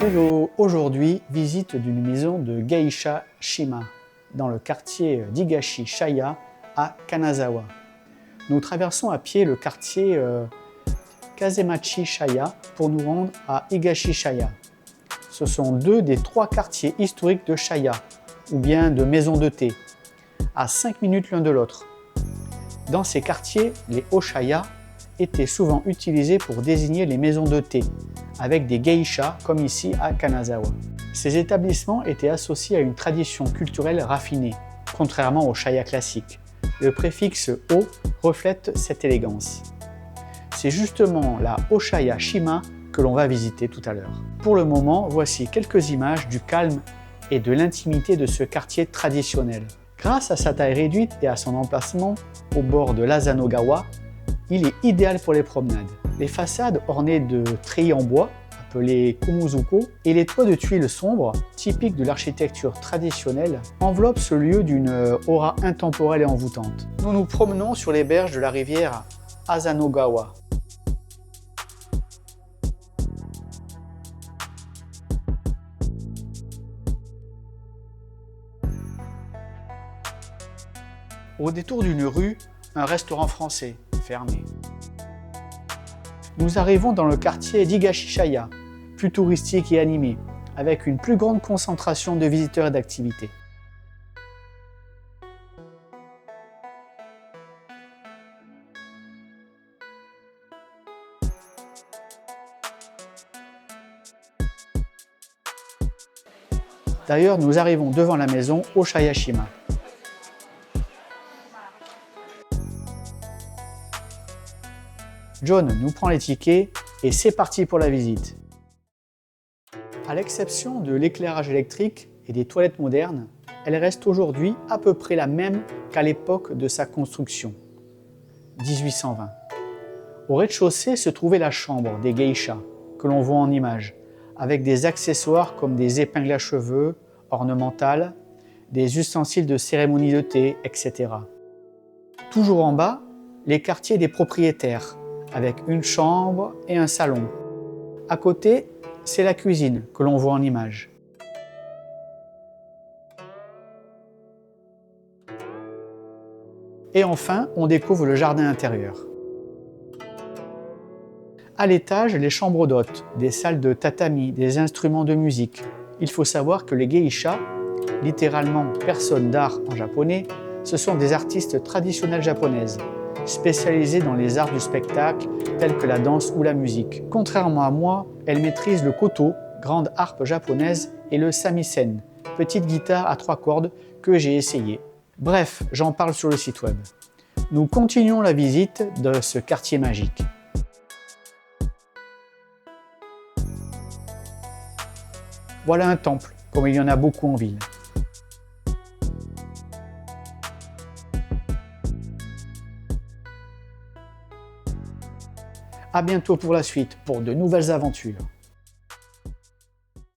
Hello, aujourd'hui, visite d'une maison de Geisha Shima, dans le quartier d'Higashi-Shaya à Kanazawa. Nous traversons à pied le quartier Kazemachi-Shaya pour nous rendre à Higashi-Shaya. Ce sont deux des trois quartiers historiques de Shaya, ou bien de maisons de thé, à 5 minutes l'un de l'autre. Dans ces quartiers, les Oshaya étaient souvent utilisés pour désigner les maisons de thé, avec des geishas comme ici à Kanazawa. Ces établissements étaient associés à une tradition culturelle raffinée, contrairement au shaya classique. Le préfixe « o » reflète cette élégance. C'est justement la Oshaya Shima que l'on va visiter tout à l'heure. Pour le moment, voici quelques images du calme et de l'intimité de ce quartier traditionnel. Grâce à sa taille réduite et à son emplacement au bord de l'Asanogawa, il est idéal pour les promenades. Les façades ornées de treillis en bois, appelés kumuzuko, et les toits de tuiles sombres, typiques de l'architecture traditionnelle, enveloppent ce lieu d'une aura intemporelle et envoûtante. Nous nous promenons sur les berges de la rivière Asanogawa. Au détour d'une rue, un restaurant français, fermé. Nous arrivons dans le quartier d'Higashi-Shaya, plus touristique et animé, avec une plus grande concentration de visiteurs et d'activités. D'ailleurs, nous arrivons devant la maison Oshaya-Shima. John nous prend les tickets et c'est parti pour la visite. À l'exception de l'éclairage électrique et des toilettes modernes, elle reste aujourd'hui à peu près la même qu'à l'époque de sa construction, 1820. Au rez-de-chaussée se trouvait la chambre des geishas, que l'on voit en image, avec des accessoires comme des épingles à cheveux, ornementales, des ustensiles de cérémonie de thé, etc. Toujours en bas, les quartiers des propriétaires, avec une chambre et un salon. À côté, c'est la cuisine que l'on voit en image. Et enfin, on découvre le jardin intérieur. À l'étage, les chambres d'hôtes, des salles de tatami, des instruments de musique. Il faut savoir que les geishas, littéralement personnes d'art en japonais, ce sont des artistes traditionnelles japonaises, spécialisées dans les arts du spectacle tels que la danse ou la musique. Contrairement à moi, elle maîtrise le koto, grande harpe japonaise, et le samisen, petite guitare à 3 cordes que j'ai essayé. Bref, j'en parle sur le site web. Nous continuons la visite de ce quartier magique. Voilà un temple, comme il y en a beaucoup en ville. À bientôt pour la suite, pour de nouvelles aventures.